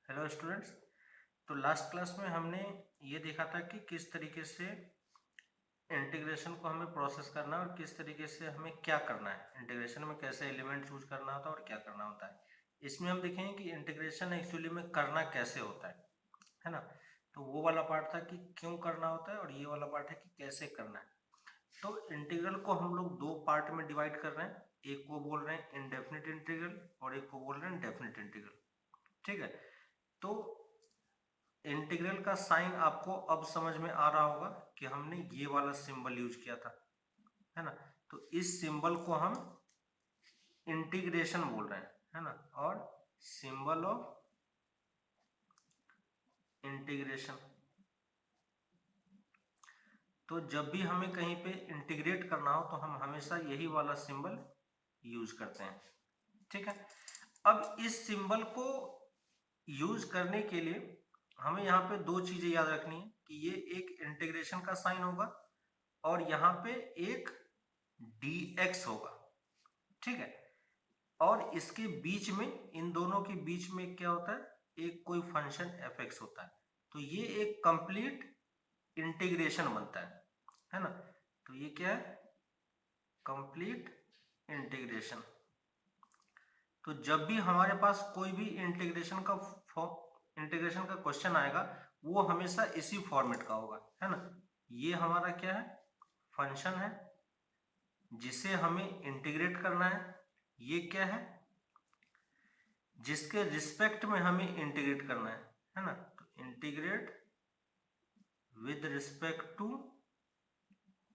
Hello students. तो last class में हमने ये देखा था कि किस तरीके से इंटीग्रेशन को हमें प्रोसेस करना है और किस तरीके से हमें क्या करना है, इंटीग्रेशन में कैसे एलिमेंट चूज करना होता है और क्या करना होता है। इसमें हम देखेंगे कि इंटीग्रेशन एक्चुअली में करना कैसे होता है ना। तो वो वाला पार्ट था कि क्यों करना होता है और ये वाला पार्ट है कि कैसे करना है। तो इंटीग्रल को हम लोग दो पार्ट में डिवाइड कर रहे हैं, एक को बोल रहे हैं इनडेफिनिट इंटीग्रल और एक को बोल रहे हैं डेफिनिट इंटीग्रल। ठीक है, तो इंटीग्रल का साइन आपको अब समझ में आ रहा होगा कि हमने ये वाला सिंबल यूज किया था, है ना। तो इस सिंबल को हम इंटीग्रेशन बोल रहे हैं, है ना। और सिंबल ऑफ इंटीग्रेशन, तो जब भी हमें कहीं पे इंटीग्रेट करना हो तो हम हमेशा यही वाला सिंबल यूज करते हैं। ठीक है, अब इस सिंबल को यूज करने के लिए हमें यहाँ पे दो चीजें याद रखनी है कि ये एक इंटीग्रेशन का साइन होगा और यहाँ पे एक dx होगा। ठीक है, और इसके बीच में, इन दोनों के बीच में क्या होता है, एक कोई फंक्शन fx होता है। तो ये एक कंप्लीट इंटीग्रेशन बनता है ना। तो ये क्या है, कंप्लीट इंटीग्रेशन। तो जब भी हमारे पास कोई भी इंटीग्रेशन का क्वेश्चन आएगा वो हमेशा इसी फॉर्मेट का होगा, है ना। ये हमारा क्या है, फंक्शन है जिसे हमें इंटीग्रेट करना है। ये क्या है, जिसके रिस्पेक्ट में हमें इंटीग्रेट करना है ना। तो integrate with respect to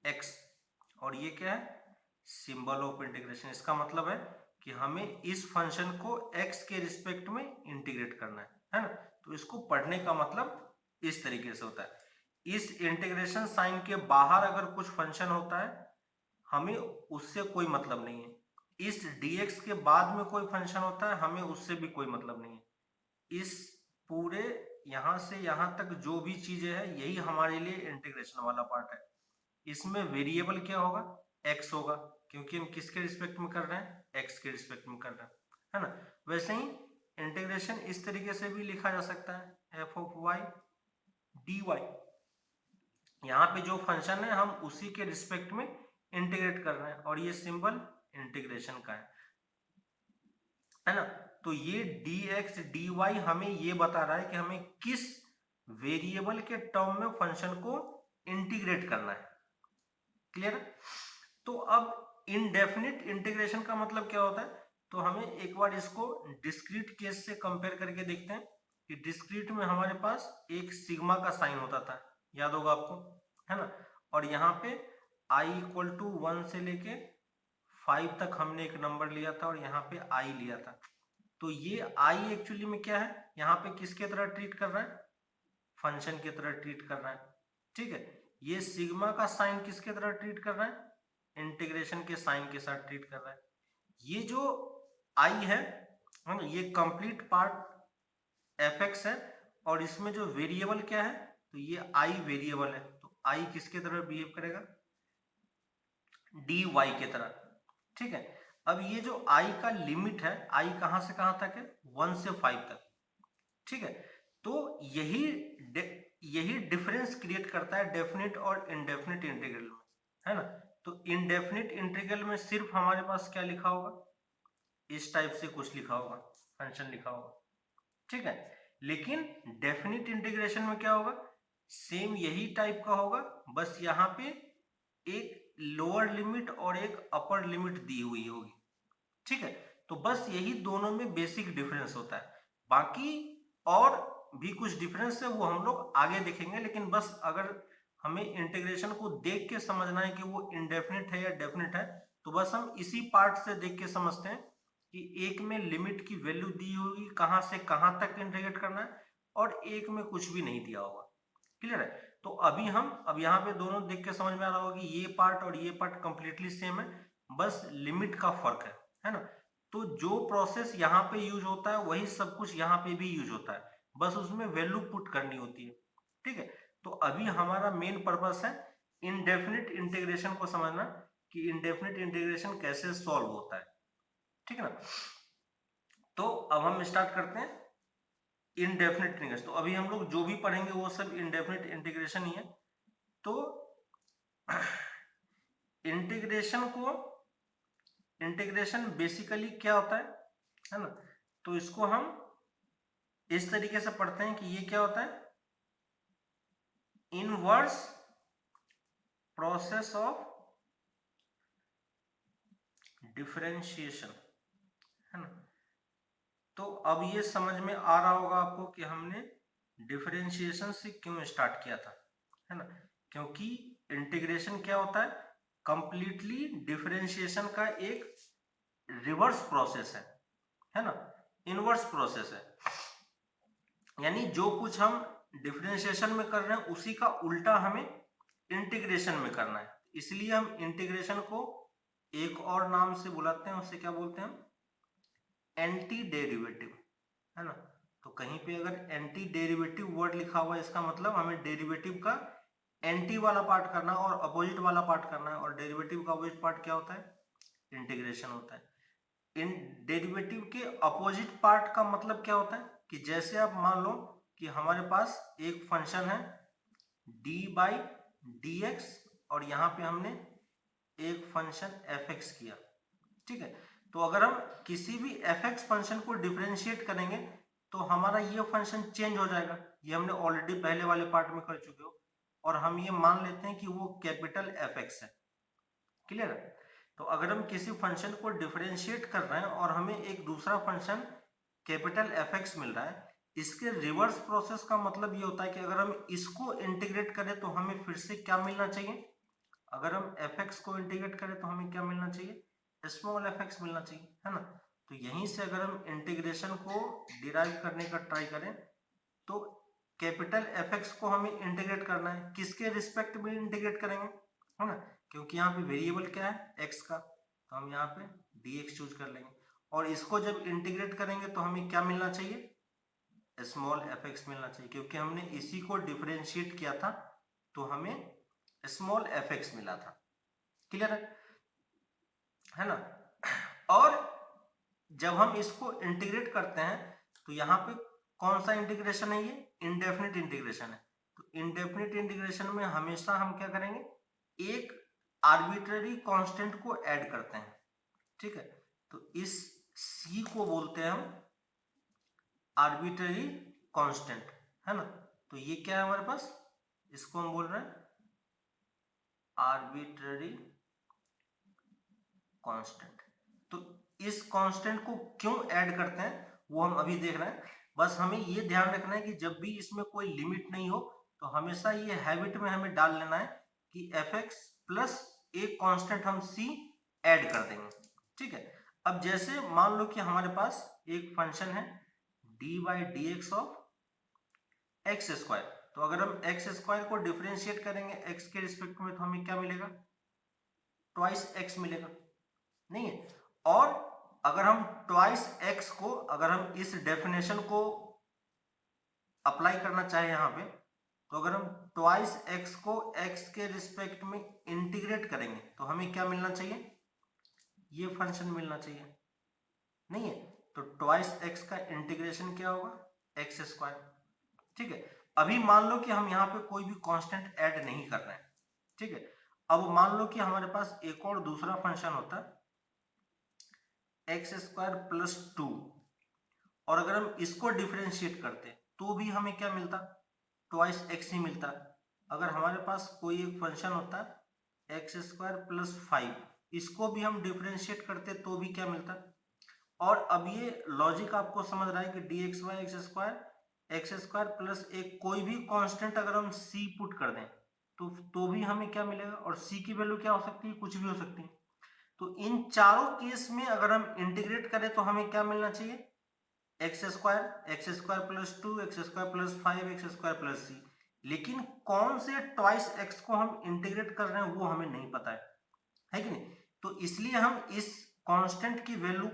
x. और ये क्या है, सिंबल ऑफ इंटीग्रेशन। इसका मतलब है कि हमें इस फंक्शन को x के रिस्पेक्ट में इंटीग्रेट करना है ना। तो इसको पढ़ने का मतलब इस तरीके से होता है। इस इंटीग्रेशन साइन के बाहर अगर कुछ फंक्शन होता है हमें उससे कोई मतलब नहीं है। इस dx के बाद में कोई फंक्शन होता है हमें उससे भी कोई मतलब नहीं है। इस पूरे यहां से यहां तक जो भी चीजें है यही हमारे लिए इंटीग्रेशन वाला पार्ट है। इसमें वेरिएबल क्या होगा, x होगा, क्योंकि हम किसके रिस्पेक्ट में कर रहे हैं, x के रिस्पेक्ट में कर रहे हैं, है ना। वैसे ही इंटीग्रेशन इस तरीके से भी लिखा जा सकता है, f ऑफ y dy। यहाँ पे जो फंक्शन है हम उसी के रिस्पेक्ट में इंटीग्रेट कर रहे हैं और ये सिंबल इंटीग्रेशन का है ना। तो ये dx dy हमें ये बता रहा है कि हमें किस वेरिएबल के टर्म में फंक्शन को इंटीग्रेट करना है। क्लियर। तो अब इनडेफिनिट इंटीग्रेशन का मतलब क्या होता है, तो हमें एक बार इसको डिस्क्रीट केस से कंपेयर करके देखते हैं कि डिस्क्रीट में हमारे पास एक सिग्मा का साइन होता था, याद होगा आपको, है ना। और यहाँ पे i इक्वल टू 1 से लेके 5 तक हमने एक नंबर लिया था और यहाँ पे i लिया था। तो ये i एक्चुअली में क्या है, यहाँ पे किसके तरह ट्रीट कर रहा है, फंक्शन की तरह ट्रीट कर रहा है। ठीक है, ये सिग्मा का साइन किसके तरह ट्रीट कर रहा है, इंटीग्रेशन के साइन के साथ ट्रीट कर रहा है। ये जो आई है ना, ये कंप्लीट पार्ट एफ एक्स है और इसमें जो वेरिएबल क्या है, तो ये आई वेरिएबल है। तो आई किसके तरह बिहेव करेगा, डी वाई के तरह। ठीक है, अब ये जो आई का लिमिट है, आई कहां से कहां तक है, 1 से 5 तक। ठीक है, तो यही डिफरेंस क्रिएट करता है डेफिनेट और इनडेफिनेट इंटीग्रल में, है ना। तो इनडेफिनेट इंटीग्रल में सिर्फ हमारे पास क्या लिखा होगा, इस टाइप से कुछ लिखा होगा, फंक्शन लिखा होगा। ठीक है, लेकिन डेफिनेट इंटीग्रेशन में क्या होगा, सेम यही टाइप का होगा, बस यहाँ पे एक लोअर लिमिट और एक अपर लिमिट दी हुई होगी। ठीक है, तो बस यही दोनों में बेसिक डिफरेंस होता है। बाकी और भी कुछ डिफरेंस है वो हम लोग आगे देखेंगे, लेकिन बस अगर हमें इंटीग्रेशन को देख के समझना है कि वो इंडेफिनिट है या डेफिनिट है, तो बस हम इसी पार्ट से देख के समझते हैं कि एक में लिमिट की वैल्यू दी होगी कहां से कहां तक इंटीग्रेट करना है और एक में कुछ भी नहीं दिया होगा। क्लियर है। तो अभी हम अब यहाँ पे दोनों देख के समझ में आ रहा होगा कि ये पार्ट और ये पार्ट कंप्लीटली सेम है, बस लिमिट का फर्क है ना। तो जो प्रोसेस यहाँ पे यूज होता है वही सब कुछ यहाँ पे भी यूज होता है, बस उसमें वैल्यू पुट करनी होती है। ठीक है, तो अभी हमारा मेन पर्पस है इनडेफिनिट इंटीग्रेशन को समझना कि इनडेफिनिट इंटीग्रेशन कैसे सॉल्व होता है। ठीक है ना। तो अब हम स्टार्ट करते हैं इनडेफिनिट इंटीग्रेशन। तो अभी हम लोग जो भी पढ़ेंगे वो सब इनडेफिनिट इंटीग्रेशन ही है। तो इंटीग्रेशन बेसिकली क्या होता है ना? तो इसको हम इस तरीके से पढ़ते हैं कि ये क्या होता है, इनवर्स प्रोसेस ऑफ डिफरेंशिएशन, है ना? तो अब ये समझ में आ रहा होगा आपको कि हमने डिफरेंशिएशन से क्यों स्टार्ट किया था, है ना? क्योंकि इंटीग्रेशन क्या होता है, कंप्लीटली डिफरेंशिएशन का एक रिवर्स प्रोसेस है ना, इनवर्स प्रोसेस है। यानी जो कुछ हम डिफरेंशिएशन में कर रहे हैं उसी का उल्टा हमें इंटीग्रेशन में करना है। इसलिए हम इंटीग्रेशन को एक और नाम से बुलाते हैं, उसे क्या बोलते हैं, एंटी डेरिवेटिव, है ना? तो कहीं पे अगर एंटी डेरिवेटिव वर्ड लिखा हुआ है इसका मतलब हमें डेरिवेटिव का एंटी वाला पार्ट करना और अपोजिट वाला पार्ट करना है। और डेरिवेटिव का अपोजिट पार्ट क्या होता है, इंटीग्रेशन होता है। इन डेरिवेटिव के अपोजिट पार्ट का मतलब क्या होता है कि जैसे आप मान लो कि हमारे पास एक फंक्शन है डी बाई डी एक्स और यहाँ पे हमने एक फंक्शन एफ एक्स किया, ठीक है? तो अगर हम किसी भी एफ एक्स फंक्शन को डिफरेंशिएट करेंगे तो हमारा ये फंक्शन चेंज हो जाएगा। ये हमने ऑलरेडी पहले वाले पार्ट में कर चुके हो। और हम ये मान लेते हैं कि वो कैपिटल एफ एक्स है। क्लियर है? तो अगर हम किसी फंक्शन को डिफरेंशिएट कर रहे हैं और हमें एक दूसरा फंक्शन कैपिटल एफ एक्स मिल रहा है, इसके रिवर्स प्रोसेस का मतलब ये होता है कि अगर हम इसको इंटीग्रेट करें तो हमें फिर से क्या मिलना चाहिए, अगर हम एफ एक्स को इंटीग्रेट करें तो हमें क्या मिलना चाहिए, स्मॉल एफ एक्स मिलना चाहिए, है ना? तो यहीं से अगर हम इंटीग्रेशन को डिराइव करने का ट्राई करें तो कैपिटल एफ एक्स को हमें इंटीग्रेट करना है, किसके रिस्पेक्ट में इंटीग्रेट करेंगे, है ना? क्योंकि यहाँ पे वेरिएबल क्या है, एक्स का, तो हम यहाँ पे डी एक्स चूज कर लेंगे। और इसको जब इंटीग्रेट करेंगे तो हमें क्या मिलना चाहिए, स्मॉल एफ एक्स मिलना चाहिए, क्योंकि हमने इसी को डिफरेंशिएट किया था तो हमें स्मॉल एफ एक्स मिला था। क्लियर है ना? और जब हम इसको इंटीग्रेट करते हैं तो यहाँ पे कौन सा इंटीग्रेशन है, ये इनडेफिनिट इंटीग्रेशन है। तो इनडेफिनिट इंटीग्रेशन में हमेशा हम क्या करेंगे, एक आर्बिट्ररी कांस्टेंट को ऐड करते हैं, ठीक है? तो इस सी को बोलते हैं हम आर्बिट्ररी कांस्टेंट, है ना? तो ये क्या है हमारे पास, इसको हम बोल रहे हैं आर्बिट्ररी कांस्टेंट। तो इस कांस्टेंट को क्यों ऐड करते हैं वो हम अभी देख रहे हैं। बस हमें ये ध्यान रखना है कि जब भी इसमें कोई लिमिट नहीं हो तो हमेशा ये हैबिट में हमें डाल लेना है कि एफ एक्स प्लस एक कांस्टेंट हम सी ऐड कर देंगे, ठीक है? अब जैसे मान लो कि हमारे पास एक फंक्शन है D by d x of x square. तो अगर हम एक्स स्क्वायर को डिफरेंशिएट करेंगे एक्स के रिस्पेक्ट में तो हमें क्या मिलेगा, ट्वाइस एक्स मिलेगा, नहीं है? और अगर हम ट्वाइस एक्स को, अगर हम इस डेफिनेशन को अप्लाई करना चाहे यहाँ पे, तो अगर हम ट्वाइस एक्स को एक्स के रिस्पेक्ट में इंटीग्रेट करेंगे तो हमें क्या मिलना चाहिए, ये फंक्शन मिलना चाहिए, नहीं है? तो ट्वाइस एक्स का इंटीग्रेशन क्या होगा, एक्स स्क्वायर, ठीक है? अभी मान लो कि हम यहाँ पे कोई भी कांस्टेंट ऐड नहीं कर रहे हैं, ठीक है? अब मान लो कि हमारे पास एक और दूसरा फंक्शन होता है एक्स स्क्वायर प्लस 2 और अगर हम इसको डिफरेंशिएट करते तो भी हमें क्या मिलता, ट्वाइस एक्स ही मिलता। अगर हमारे पास कोई एक फंक्शन होता एक्स स्क्वायर प्लस 5, इसको भी हम डिफरेंशिएट करते तो भी क्या मिलता। और अब ये लॉजिक आपको समझ रहा है कि d x y x square plus एक कोई भी कांस्टेंट अगर हम सी पुट कर दें तो भी हमें क्या मिलेगा, और सी की वैल्यू क्या हो सकती है, कुछ भी हो सकती है। तो इन चारों केस में अगर हम इंटीग्रेट करें तो हमें क्या मिलना चाहिए, x square plus 2 x square plus 5 x square plus c. लेकिन कौन से ट्वाइस एक्स को हम इंटीग्रेट कर रहे हैं वो हमें नहीं पता है कि नहीं? तो इसलिए हम इस कांस्टेंट की वैल्यू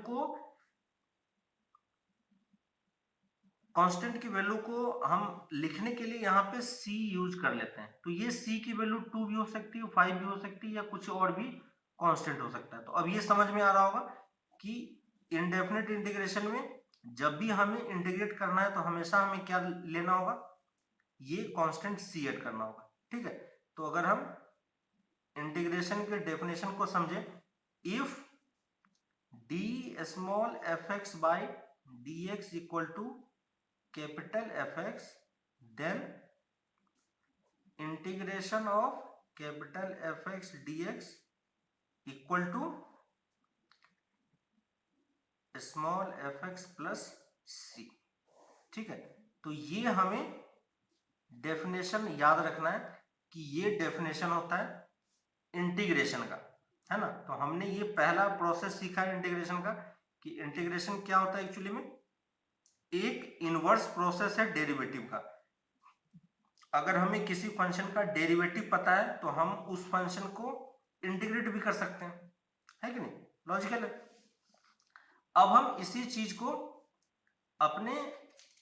को हम लिखने के लिए यहाँ पे c यूज कर लेते हैं। तो ये c की वैल्यू 2 भी हो सकती है, 5 भी हो सकती है, या कुछ और भी कांस्टेंट हो सकता है। तो अब ये समझ में आ रहा होगा कि इनडेफिनिट इंटीग्रेशन में जब भी हमें इंटीग्रेट करना है तो हमेशा हमें क्या लेना होगा, ये कांस्टेंट सी ऐड करना होगा, ठीक है। तो अगर हम इंटीग्रेशन के डेफिनेशन को समझे, if d small f x by d x equal to capital f x, then integration of capital f x d x equal to small f x plus c, ठीक है। तो ये हमें डेफिनेशन याद रखना है कि ये डेफिनेशन होता है इंटीग्रेशन का, है ना। तो हमने ये पहला प्रोसेस सीखा है इंटीग्रेशन का, कि इंटीग्रेशन क्या होता है एक्चुअली में, एक इनवर्स प्रोसेस है डेरिवेटिव का। अगर हमें किसी फंक्शन का डेरिवेटिव पता है तो हम उस फंक्शन को इंटीग्रेट भी कर सकते हैं, है कि नहीं, लॉजिकल है। अब हम इसी चीज को अपने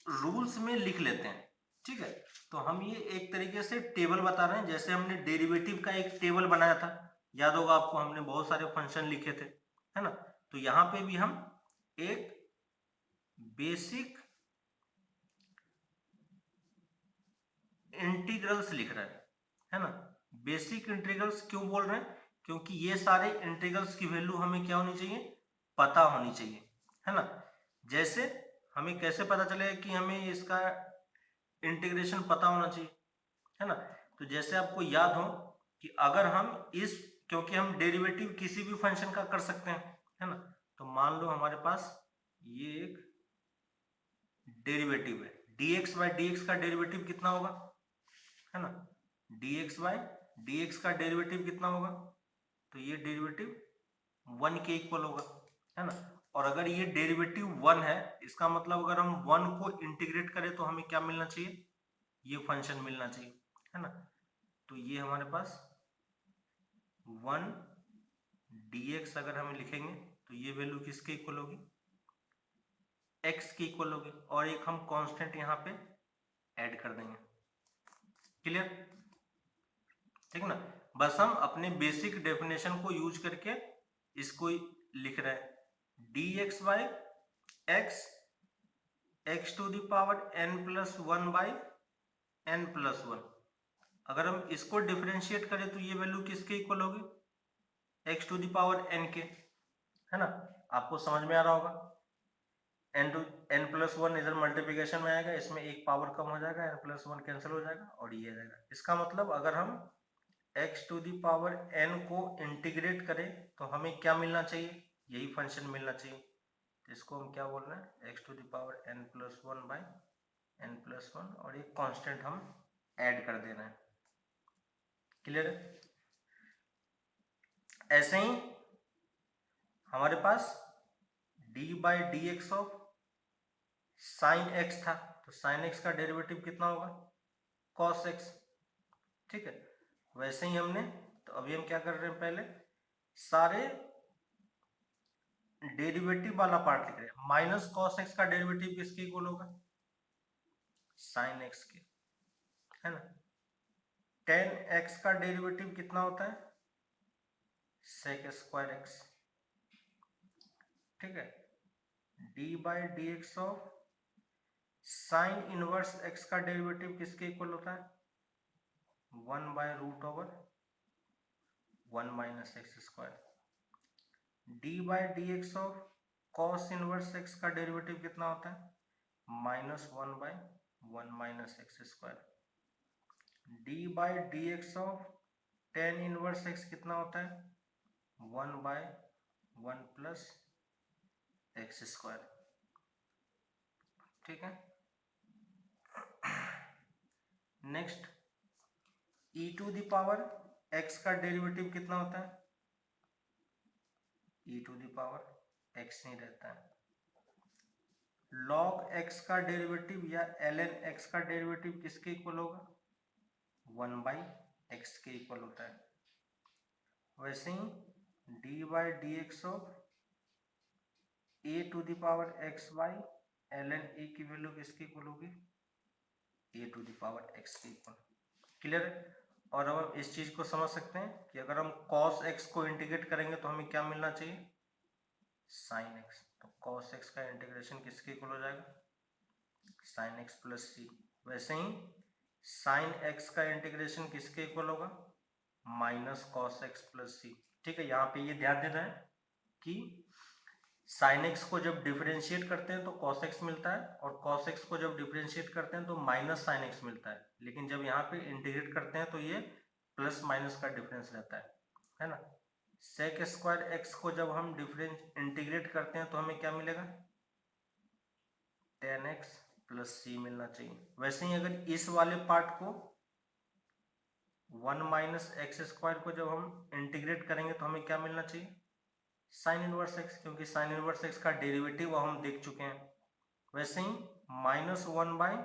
रूल्स में लिख लेते हैं, ठीक है। तो हम ये एक तरीके से टेबल बता रहे हैं, जैसे हमने डेरिवेटिव का एक टेबल बनाया था, याद होगा आपको, हमने बहुत सारे फंक्शन लिखे थे, है ना। तो यहां पे भी हम एक बेसिक इंटीग्रल्स लिख रहे हैं, है ना। बेसिक इंटीग्रल्स क्यों बोल रहे हैं, क्योंकि ये सारे इंटीग्रल्स की वैल्यू हमें क्या होनी चाहिए, पता होनी चाहिए, है ना। जैसे हमें कैसे पता चलेगा कि हमें इसका इंटीग्रेशन पता होना चाहिए, है ना। तो जैसे आपको याद हो कि अगर हम इस, क्योंकि हम डेरिवेटिव किसी भी फंक्शन का कर सकते हैं, है ना। तो मान लो हमारे पास ये एक डेरिवेटिव है, dx बाई डी का डेरिवेटिव कितना होगा, है ना। dx बाई डी का डेरिवेटिव कितना होगा, तो ये डेरिवेटिव 1 के इक्वल होगा, है ना। और अगर ये डेरिवेटिव 1 है, इसका मतलब अगर हम 1 को इंटीग्रेट करें तो हमें क्या मिलना चाहिए, ये फंक्शन मिलना चाहिए, है ना। तो ये हमारे पास 1 dx अगर हम लिखेंगे तो ये वैल्यू किसके इक्वल होगी, x के इक्वल होगी, और एक हम कांस्टेंट यहाँ पे ऐड कर देंगे, क्लियर, ठीक ना। बस हम अपने बेसिक डेफिनेशन को यूज करके इसको लिख रहे हैं, dx by x x to the power n plus 1 by n plus 1। अगर हम इसको डिफरेंशिएट करें तो ये वैल्यू किसके इक्वल होगी, x to the power n के, है ना। आपको समझ में आ रहा होगा, n प्लस 1 इधर मल्टीप्लिकेशन में आएगा, इसमें एक पावर कम हो जाएगा, n प्लस 1 कैंसिल हो जाएगा और ये आ जाएगा। इसका मतलब अगर हम x to the power n को इंटीग्रेट करें तो हमें क्या मिलना चाहिए, यही फंक्शन मिलना चाहिए। तो इसको हम क्या बोल रहे हैं, x to the power n plus 1 by n plus 1, और एक कांस्टेंट हम ऐड कर दे रहे हैं, क्लियर है। ऐसे ही हमारे पास d by d x of sign x था, तो साइन x का डेरिवेटिव कितना होगा, cos x, ठीक है। वैसे ही हमने, तो अभी हम क्या कर रहे हैं, पहले सारे डेरिवेटिव वाला पार्ट लिख रहे हैं। माइनस cos x का डेरिवेटिव किसके इक्वल होगा, साइन x के, है ना। tan x का डेरिवेटिव कितना होता है, sec स्क्वायर x, ठीक है। d by d x of sine inverse x का डेरिवेटिव किसके इक्वल होता है, 1 by root over 1 minus x square. d by d x of cos inverse x का डेरिवेटिव कितना होता है, minus 1 by 1 minus x square. d by d x of tan inverse x कितना होता है, 1 बाय 1 प्लस एक्स स्क्वायर, ठीक है। Next e to the power x का डेरिवेटिव कितना होता है, e to the power x नहीं रहता है। log x का डेरिवेटिव या ln x का डेरिवेटिव किसके इक्वल होगा, 1 बाई एक्स के इक्वल होता है। वैसे ही d by d x of a to the power x by ln a की वैल्यू किसके इक्वल होगी, a to the power x के इक्वल, क्लियर है। और अब हम इस चीज को समझ सकते हैं कि अगर हम cos x को इंटीग्रेट करेंगे तो हमें क्या मिलना चाहिए, sin x। तो cos x का इंटीग्रेशन किसके इक्वल हो जाएगा, sin x प्लस सी। वैसे ही sin x का इंटीग्रेशन किसके इक्वल होगा, minus cos x plus c. ठीक है, यहाँ पे ये ध्यान देना है कि sin x को जब डिफरेंशिएट करते हैं तो cos x मिलता है, और cos x को जब डिफरेंशिएट करते हैं तो माइनस sin x मिलता है, लेकिन जब यहाँ पे इंटीग्रेट करते हैं तो ये प्लस माइनस का डिफरेंस रहता है ना। sec स्क्वायर x को जब हम डिफरेंस इंटीग्रेट करते हैं तो हमें क्या मिलेगा, tan x प्लस सी मिलना चाहिए। वैसे ही अगर इस वाले पार्ट को 1 माइनस एक्स स्क्वायर को जब हम इंटीग्रेट करेंगे तो हमें क्या मिलना चाहिए, साइन इनवर्स एक्स, क्योंकि साइन इनवर्स एक्स का डेरिवेटिव हम देख चुके हैं। वैसे ही minus 1 by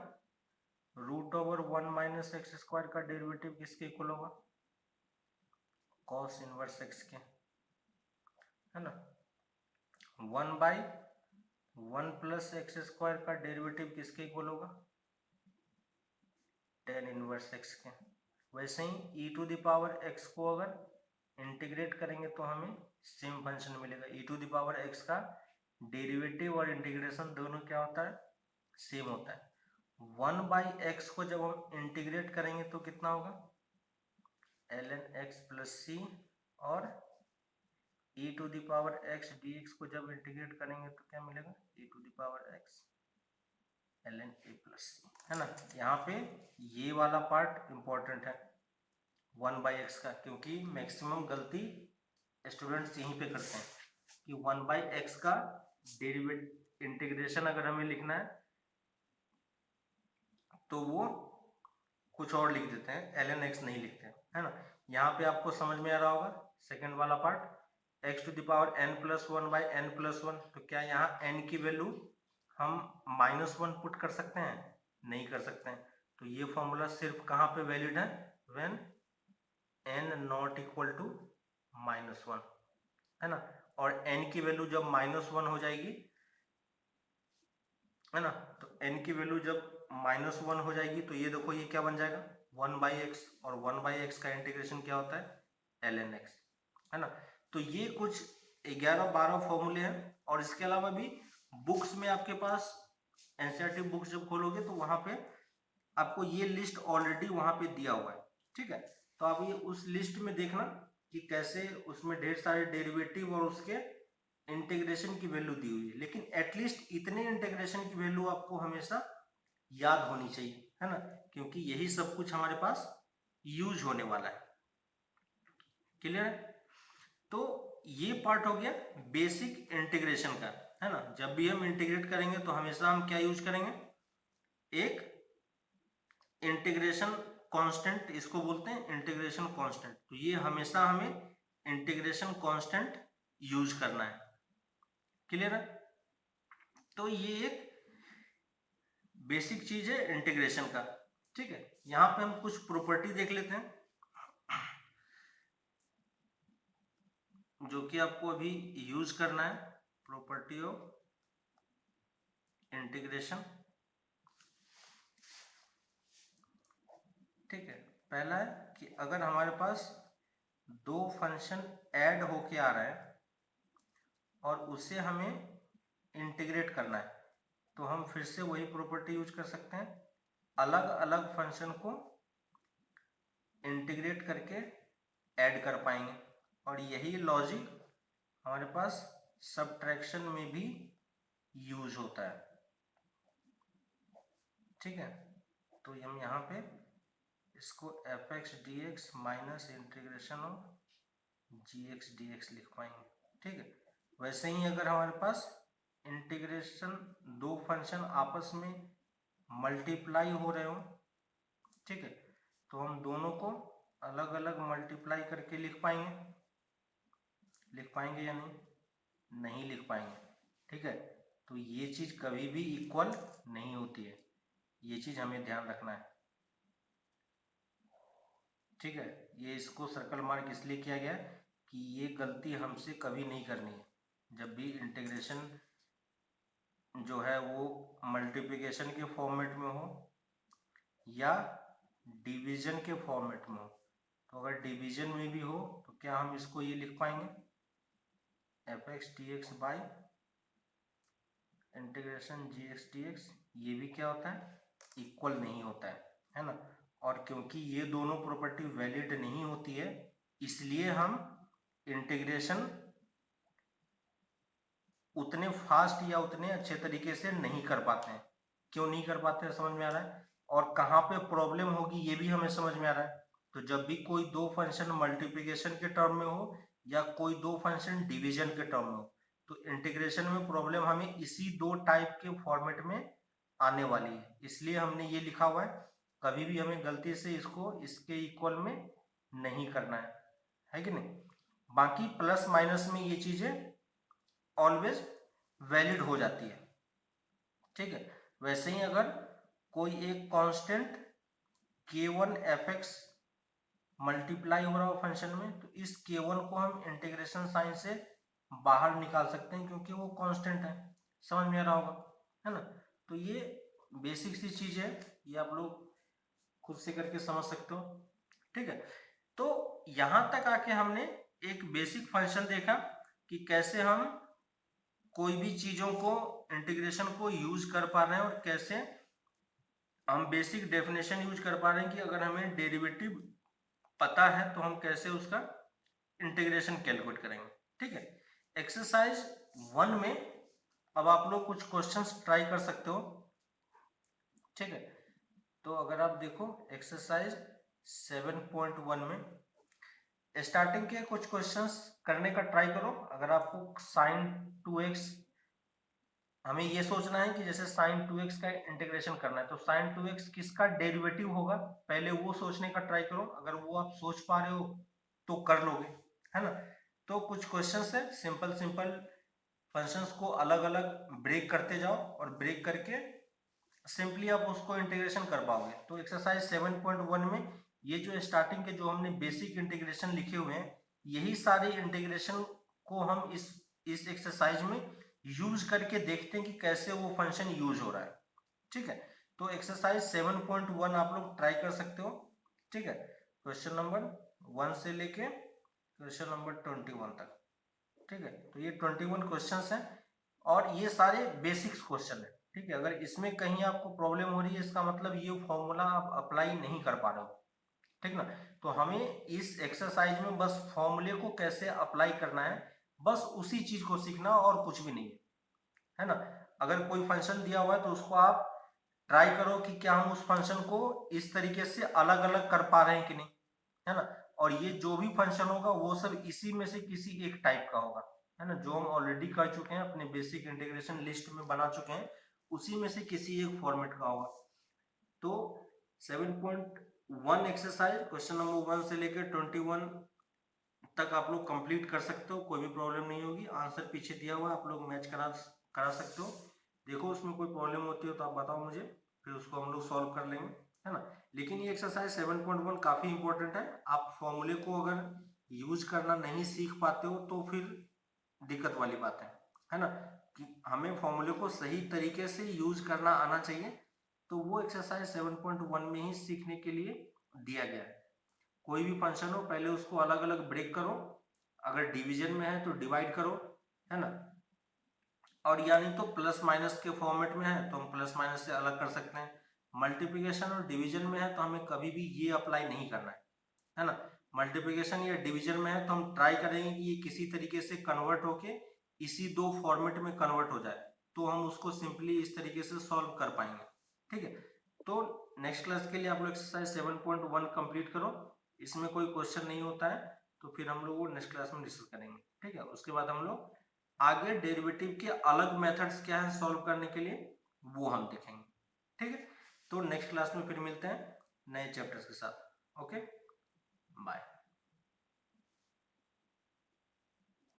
root over 1 minus x square का डेरिवेटिव किसके इक्वल होगा, कॉस इनवर्स एक्स के, है ना। 1 बाई 1 प्लस एक्स स्क्वायर का डेरिवेटिव किसके इक्वल होगा, टेन इनवर्स एक्स के। वैसे ही e to the power x को अगर इंटीग्रेट करेंगे तो हमें सेम फंक्शन मिलेगा। e to the power x का डेरिवेटिव और इंटीग्रेशन दोनों क्या होता है, सेम होता है। 1 बाई एक्स को जब हम इंटीग्रेट करेंगे तो कितना होगा, ln x प्लस सी, और e to the power x dx को जब इंटीग्रेट करेंगे तो क्या मिलेगा, e to the power x ln a plus c, है ना। यहाँ पे ये वाला पार्ट इंपॉर्टेंट है 1 बाई एक्स का, क्योंकि मैक्सिमम गलती स्टूडेंट्स यहीं पे करते हैं कि 1 बाई एक्स का डेरिवेटिव इंटीग्रेशन अगर हमें लिखना है तो वो कुछ और लिख देते हैं, ln x नहीं लिखते हैं, है ना। यहाँ पे आपको समझ में आ रहा होगा सेकेंड वाला part, x to the power n plus 1 by n plus 1, तो क्या यहाँ n की वैल्यू हम -1 पुट कर सकते हैं, नहीं कर सकते हैं। तो ये फॉर्मूला सिर्फ कहाँ पे वैलिड है, when n not equal to -1, है ना। और n की वैल्यू जब -1 हो जाएगी, है ना, तो n की वैल्यू जब -1 हो जाएगी तो ये देखो ये क्या बन जाएगा 1 बाई एक्स, और 1 बाई एक्स का इंटीग्रेशन क्या होता है ln x, है ना। तो ये कुछ 11-12 फॉर्मूले हैं, और इसके अलावा भी बुक्स में आपके पास एनसीईआरटी बुक्स जब खोलोगे तो वहां पे आपको ये लिस्ट ऑलरेडी वहां पे दिया हुआ है, ठीक है। तो आप ये उस लिस्ट में देखना कि कैसे उसमें ढेर सारे डेरिवेटिव और उसके इंटीग्रेशन की वैल्यू दी हुई है, लेकिन एटलीस्ट इतने इंटीग्रेशन की वैल्यू आपको हमेशा याद होनी चाहिए, है ना, क्योंकि यही सब कुछ हमारे पास यूज होने वाला है। क्लियर है। तो ये पार्ट हो गया बेसिक इंटीग्रेशन का, है ना। जब भी हम इंटीग्रेट करेंगे तो हमेशा हम क्या यूज करेंगे, एक इंटीग्रेशन कांस्टेंट, इसको बोलते हैं इंटीग्रेशन कांस्टेंट। तो ये हमेशा हमें इंटीग्रेशन कांस्टेंट यूज करना है। क्लियर है। तो ये एक बेसिक चीज है इंटीग्रेशन का, ठीक है। यहां पे हम कुछ प्रॉपर्टी देख लेते हैं जो कि आपको अभी यूज करना है, प्रॉपर्टी ऑफ इंटीग्रेशन। ठीक है, पहला है कि अगर हमारे पास दो फंक्शन ऐड होके आ रहा है और उसे हमें इंटीग्रेट करना है, तो हम फिर से वही प्रॉपर्टी यूज कर सकते हैं, अलग अलग फंक्शन को इंटीग्रेट करके ऐड कर पाएंगे। और यही लॉजिक हमारे पास सबट्रैक्शन में भी यूज होता है, ठीक है। तो हम यहाँ पे इसको f x d x minus integration of g x d x लिख पाएंगे, ठीक है। वैसे ही अगर हमारे पास इंटीग्रेशन दो फंक्शन आपस में मल्टीप्लाई हो रहे हो, ठीक है, तो हम दोनों को अलग अलग मल्टीप्लाई करके लिख पाएंगे या नहीं, नहीं लिख पाएंगे, ठीक है। तो ये चीज कभी भी इक्वल नहीं होती है, ये चीज हमें ध्यान रखना है, ठीक है। ये इसको सर्कल मार्क इसलिए किया गया कि ये गलती हमसे कभी नहीं करनी है। जब भी इंटीग्रेशन जो है वो मल्टीप्लिकेशन के फॉर्मेट में हो या डिवीजन के फॉर्मेट में हो, तो अगर डिवीजन में भी हो तो क्या हम इसको ये लिख पाएंगे F x d x by integration gx dx ये भी क्या होता है, इक्वल नहीं होता है ना। और क्योंकि ये दोनों प्रॉपर्टी वैलिड नहीं होती है, इसलिए हम इंटीग्रेशन उतने फास्ट या उतने अच्छे तरीके से नहीं कर पाते हैं। क्यों नहीं कर पाते हैं समझ में आ रहा है, और कहाँ पे प्रॉब्लम होगी ये भी हमें समझ में आ रहा है। तो जब भी कोई दो फंक्शन मल्टीप्लिकेशन के टर्म में हो या कोई दो फंक्शन डिवीजन के टर्म में हो, तो इंटीग्रेशन में प्रॉब्लम हमें इसी दो टाइप के फॉर्मेट में आने वाली है, इसलिए हमने ये लिखा हुआ है। कभी भी हमें गलती से इसको इसके इक्वल में नहीं करना है कि नहीं। बाकी प्लस माइनस में ये चीजें ऑलवेज वैलिड हो जाती है, ठीक है। वैसे ही अगर कोई एक कांस्टेंट k1 fx मल्टीप्लाई हो रहा हो फंक्शन में, तो इस k1 को हम इंटीग्रेशन साइन से बाहर निकाल सकते हैं क्योंकि वो कांस्टेंट है। समझ में आ रहा होगा, है ना। तो ये बेसिक सी चीज है, ये आप लोग खुद से करके समझ सकते हो, ठीक है। तो यहां तक आके हमने एक बेसिक फंक्शन देखा कि कैसे हम कोई भी चीजों को इंटीग्रेशन को यूज कर पा रहे हैं और कैसे हम बेसिक डेफिनेशन यूज कर पा रहे हैं कि अगर हमें डेरिवेटिव पता है तो हम कैसे उसका इंटीग्रेशन कैलकुलेट करेंगे, ठीक है। एक्सरसाइज 1 में अब आप लोग कुछ क्वेश्चंस ट्राई कर सकते हो, ठीक है। तो अगर आप देखो एक्सरसाइज 7.1 में स्टार्टिंग के कुछ क्वेश्चंस करने का ट्राई करो। अगर आपको sin 2x, हमें ये सोचना है कि जैसे sin 2x का इंटीग्रेशन करना है, तो sin 2x किसका डेरिवेटिव होगा, पहले वो सोचने का ट्राई करो। अगर वो आप सोच पा रहे हो तो कर लोगे, है ना। तो कुछ क्वेश्चंस है, सिंपल सिंपल फंक्शंस को अलग अलग ब्रेक करते जाओ और ब्रेक करके सिंपली आप उसको इंटीग्रेशन कर पाओगे। तो एक्सरसाइज 7.1 में ये जो स्टार्टिंग के जो हमने बेसिक इंटीग्रेशन लिखे हुए हैं, यही सारे इंटीग्रेशन को हम इस एक्सरसाइज में यूज करके देखते हैं कि कैसे वो फंक्शन यूज हो रहा है, ठीक है। तो एक्सरसाइज 7.1 आप लोग ट्राई कर सकते हो, ठीक है। क्वेश्चन नंबर 1 से लेके क्वेश्चन नंबर 21 तक, ठीक है। तो ये 21 क्वेश्चंस हैं और ये सारे बेसिक्स क्वेश्चन है, ठीक है। अगर इसमें कहीं आपको प्रॉब्लम हो रही है, इसका मतलब ये फॉर्मूला आप अप्लाई नहीं कर पा रहे हो, ठीक ना। तो हमें इस एक्सरसाइज में बस फॉर्मूले को कैसे अप्लाई करना है, बस उसी चीज को सीखना और कुछ भी नहीं है ना। अगर कोई फंक्शन दिया हुआ है तो उसको आप ट्राई करो कि क्या हम उस फंक्शन को इस तरीके से अलग अलग कर पा रहे हैं कि नहीं, है ना। और ये जो भी फंक्शन होगा वो सब इसी में से किसी एक टाइप का होगा, है ना, जो हम ऑलरेडी कर चुके हैं, अपने बेसिक इंटीग्रेशन लिस्ट में बना चुके हैं, उसी में से किसी एक फॉर्मेट का होगा। तो 7.1 एक्सरसाइज क्वेश्चन नंबर 1 से लेकर 21 तक आप लोग कंप्लीट कर सकते हो, कोई भी प्रॉब्लम नहीं होगी। आंसर पीछे दिया हुआ है, आप लोग मैच करा सकते हो। देखो उसमें कोई प्रॉब्लम होती है तो आप बताओ मुझे, फिर उसको हम लोग सॉल्व कर लेंगे, है ना। लेकिन ये एक्सरसाइज 7.1 काफी इंपॉर्टेंट है। आप फॉर्मूले को अगर यूज करना नहीं सीख पाते हो तो फिर दिक्कत वाली बात है ना, कि हमें फॉर्मूले को सही तरीके से यूज करना आना चाहिए। तो वो एक्सरसाइज 7.1 में ही सीखने के लिए दिया गया है। कोई भी फंक्शन हो पहले उसको अलग अलग ब्रेक करो, अगर डिवीजन में है तो डिवाइड करो, है ना। और यानी तो प्लस माइनस के फॉर्मेट में है तो हम प्लस माइनस से अलग कर सकते हैं। मल्टीप्लिकेशन और डिवीजन में है तो हमें कभी भी ये अप्लाई नहीं करना है ना। मल्टीप्लिकेशन या डिवीजन में है तो हम ट्राई करेंगे कि ये किसी तरीके से कन्वर्ट होके इसी दो फॉर्मेट में कन्वर्ट हो जाए, तो हम उसको सिंपली इस तरीके से सॉल्व कर पाएंगे, ठीक है। तो नेक्स्ट क्लास के लिए आप लोग एक्सरसाइज 7.1 कंप्लीट करो। इसमें कोई क्वेश्चन नहीं होता है तो फिर हम लोग वो नेक्स्ट क्लास में डिस्कस करेंगे, ठीक है। उसके बाद हम लोग आगे डेरिवेटिव के अलग मेथड्स क्या है सॉल्व करने के लिए वो हम देखेंगे, ठीक है। तो नेक्स्ट क्लास में फिर मिलते हैं नए चैप्टर्स के साथ। Okay, bye.